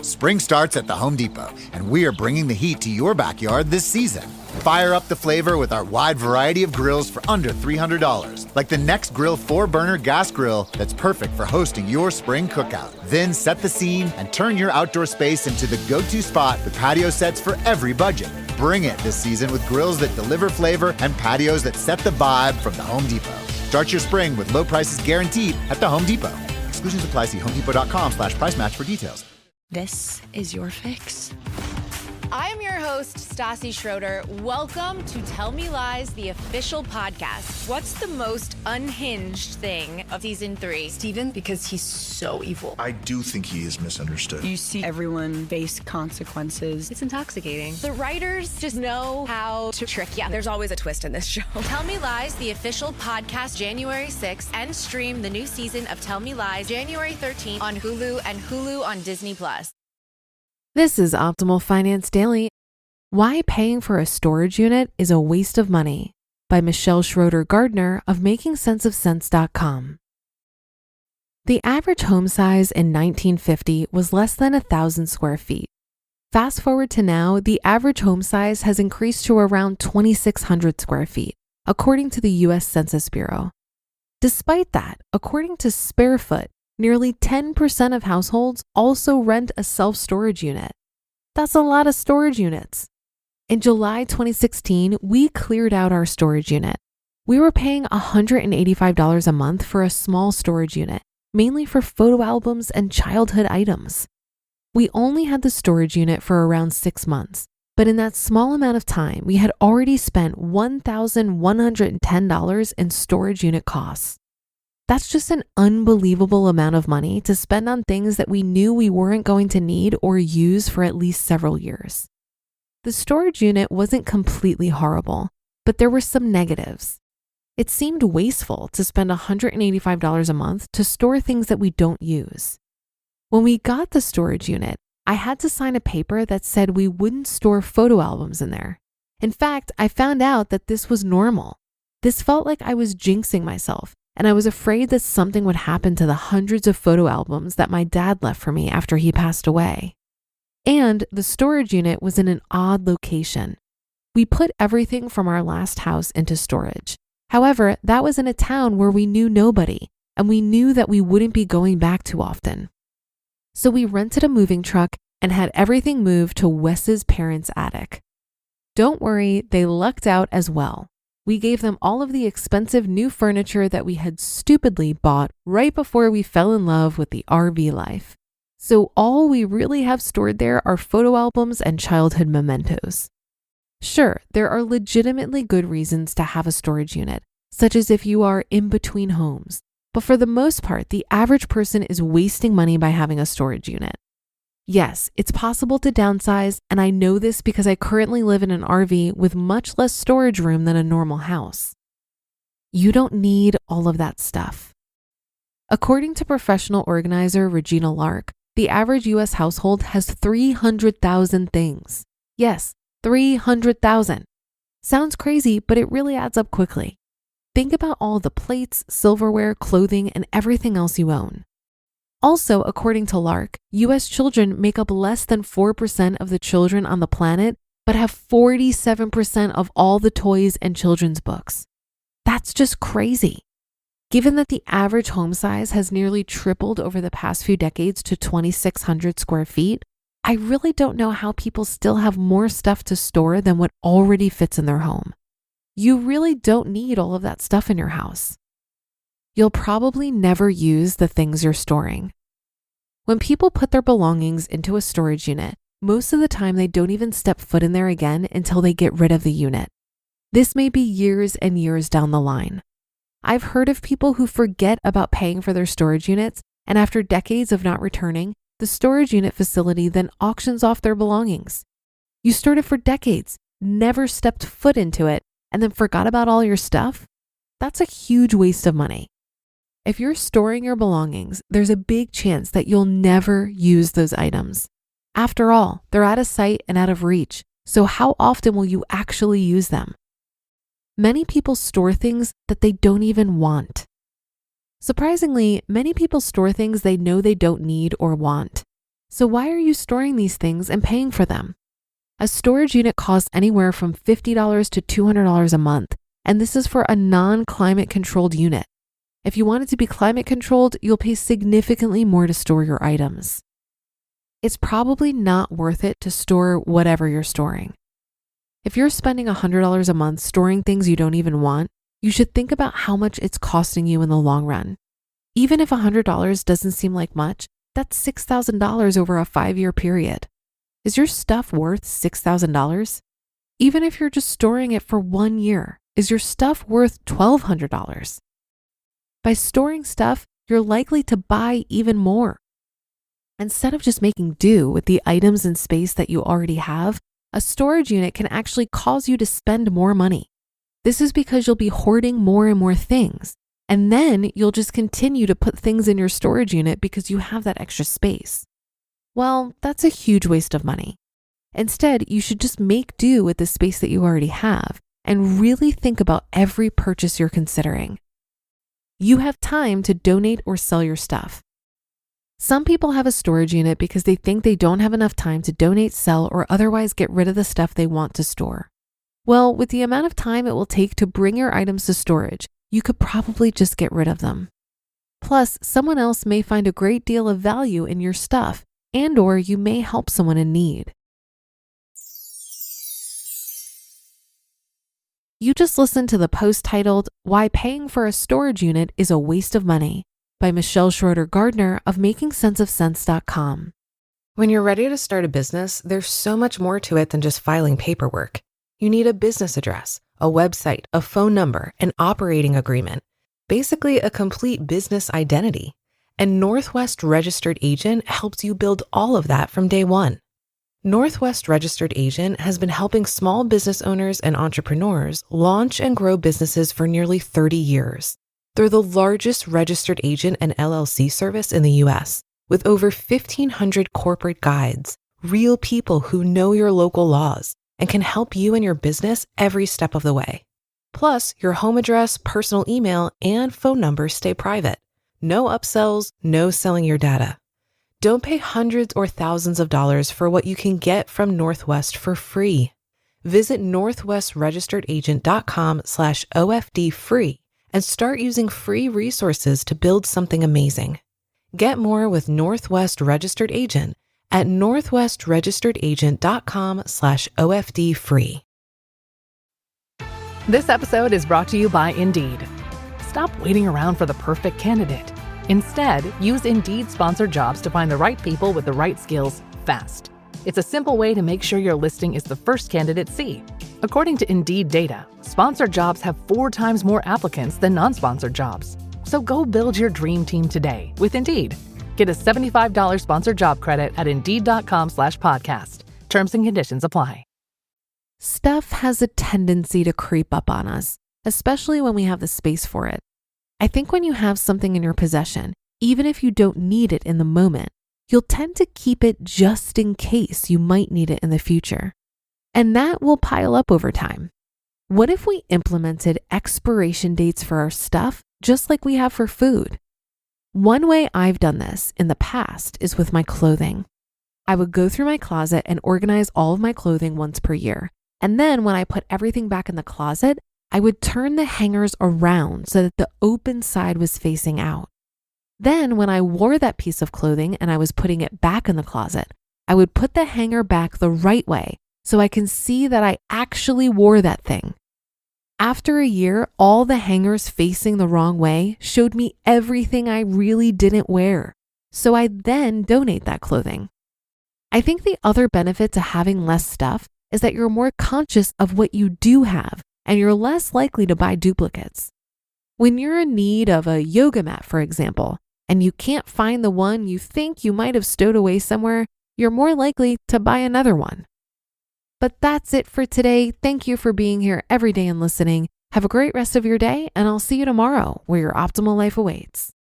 Spring starts at the Home Depot, and we are bringing the heat to your backyard this season. Fire up the flavor with our wide variety of grills for under $300, like the Next Grill 4-burner gas grill that's perfect for hosting your spring cookout. Then set the scene and turn your outdoor space into the go-to spot with patio sets for every budget. Bring it this season with grills that deliver flavor and patios that set the vibe from the Home Depot. Start your spring with low prices guaranteed at the Home Depot. Exclusions apply. See homedepot.com/price match for details. This is your fix. I am your host, Stassi Schroeder. Welcome to Tell Me Lies, the official podcast. What's the most unhinged thing of season 3? Steven, because he's so evil. I do think he is misunderstood. You see everyone face consequences. It's intoxicating. The writers just know how to trick you. There's always a twist in this show. Tell Me Lies, the official podcast, January 6th, and stream the new season of Tell Me Lies, January 13th on Hulu and Hulu on Disney+. This is Optimal Finance Daily. Why Paying for a Storage Unit is a Waste of Money by Michelle Schroeder-Gardner of MakingSenseOfSense.com. The average home size in 1950 was less than 1,000 square feet. Fast forward to now, the average home size has increased to around 2,600 square feet, according to the U.S. Census Bureau. Despite that, according to Sparefoot, nearly 10% of households also rent a self-storage unit. That's a lot of storage units. In July 2016, we cleared out our storage unit. We were paying $185 a month for a small storage unit, mainly for photo albums and childhood items. We only had the storage unit for around 6 months, but in that small amount of time, we had already spent $1,110 in storage unit costs. That's just an unbelievable amount of money to spend on things that we knew we weren't going to need or use for at least several years. The storage unit wasn't completely horrible, but there were some negatives. It seemed wasteful to spend $185 a month to store things that we don't use. When we got the storage unit, I had to sign a paper that said we wouldn't store photo albums in there. In fact, I found out that this was normal. This felt like I was jinxing myself, and I was afraid that something would happen to the hundreds of photo albums that my dad left for me after he passed away. And the storage unit was in an odd location. We put everything from our last house into storage. However, that was in a town where we knew nobody, and we knew that we wouldn't be going back too often. So we rented a moving truck and had everything moved to Wes's parents' attic. Don't worry, they lucked out as well. We gave them all of the expensive new furniture that we had stupidly bought right before we fell in love with the RV life. So all we really have stored there are photo albums and childhood mementos. Sure, there are legitimately good reasons to have a storage unit, such as if you are in between homes. But for the most part, the average person is wasting money by having a storage unit. Yes, it's possible to downsize, and I know this because I currently live in an RV with much less storage room than a normal house. You don't need all of that stuff. According to professional organizer Regina Lark, the average US household has 300,000 things. Yes, 300,000. Sounds crazy, but it really adds up quickly. Think about all the plates, silverware, clothing, and everything else you own. Also, according to Lark, US children make up less than 4% of the children on the planet, but have 47% of all the toys and children's books. That's just crazy. Given that the average home size has nearly tripled over the past few decades to 2,600 square feet, I really don't know how people still have more stuff to store than what already fits in their home. You really don't need all of that stuff in your house. You'll probably never use the things you're storing. When people put their belongings into a storage unit, most of the time they don't even step foot in there again until they get rid of the unit. This may be years and years down the line. I've heard of people who forget about paying for their storage units, and after decades of not returning, the storage unit facility then auctions off their belongings. You stored it for decades, never stepped foot into it, and then forgot about all your stuff? That's a huge waste of money. If you're storing your belongings, there's a big chance that you'll never use those items. After all, they're out of sight and out of reach, so how often will you actually use them? Many people store things that they don't even want. Surprisingly, many people store things they know they don't need or want. So why are you storing these things and paying for them? A storage unit costs anywhere from $50 to $200 a month, and this is for a non-climate controlled unit. If you want it to be climate controlled, you'll pay significantly more to store your items. It's probably not worth it to store whatever you're storing. If you're spending $100 a month storing things you don't even want, you should think about how much it's costing you in the long run. Even if $100 doesn't seem like much, that's $6,000 over a 5-year period. Is your stuff worth $6,000? Even if you're just storing it for 1 year, is your stuff worth $1,200? By storing stuff, you're likely to buy even more. Instead of just making do with the items and space that you already have, a storage unit can actually cause you to spend more money. This is because you'll be hoarding more and more things, and then you'll just continue to put things in your storage unit because you have that extra space. Well, that's a huge waste of money. Instead, you should just make do with the space that you already have and really think about every purchase you're considering. You have time to donate or sell your stuff. Some people have a storage unit because they think they don't have enough time to donate, sell, or otherwise get rid of the stuff they want to store. Well, with the amount of time it will take to bring your items to storage, you could probably just get rid of them. Plus, someone else may find a great deal of value in your stuff, and/or you may help someone in need. You just listened to the post titled, "Why Paying for a Storage Unit is a Waste of Money" by Michelle Schroeder-Gardner of MakingSenseOfSense.com. When you're ready to start a business, there's so much more to it than just filing paperwork. You need a business address, a website, a phone number, an operating agreement, basically a complete business identity. And Northwest Registered Agent helps you build all of that from day one. Northwest Registered Agent has been helping small business owners and entrepreneurs launch and grow businesses for nearly 30 years. They're the largest registered agent and LLC service in the US, with over 1,500 corporate guides, real people who know your local laws and can help you and your business every step of the way. Plus, your home address, personal email, and phone number stay private. No upsells, no selling your data. Don't pay hundreds or thousands of dollars for what you can get from Northwest for free. Visit northwestregisteredagent.com/OFD free and start using free resources to build something amazing. Get more with Northwest Registered Agent at northwestregisteredagent.com/OFD free. This episode is brought to you by Indeed. Stop waiting around for the perfect candidate. Instead, use Indeed sponsored jobs to find the right people with the right skills fast. It's a simple way to make sure your listing is the first candidates see. According to Indeed data, sponsored jobs have 4 times more applicants than non-sponsored jobs. So go build your dream team today with Indeed. Get a $75 sponsored job credit at Indeed.com/podcast. Terms and conditions apply. Stuff has a tendency to creep up on us, especially when we have the space for it. I think when you have something in your possession, even if you don't need it in the moment, you'll tend to keep it just in case you might need it in the future. And that will pile up over time. What if we implemented expiration dates for our stuff just like we have for food? One way I've done this in the past is with my clothing. I would go through my closet and organize all of my clothing once per year. And then when I put everything back in the closet, I would turn the hangers around so that the open side was facing out. Then when I wore that piece of clothing and I was putting it back in the closet, I would put the hanger back the right way so I can see that I actually wore that thing. After a year, all the hangers facing the wrong way showed me everything I really didn't wear. So I then donate that clothing. I think the other benefit to having less stuff is that you're more conscious of what you do have and you're less likely to buy duplicates. When you're in need of a yoga mat, for example, and you can't find the one you think you might have stowed away somewhere, you're more likely to buy another one. But that's it for today. Thank you for being here every day and listening. Have a great rest of your day, and I'll see you tomorrow where your optimal life awaits.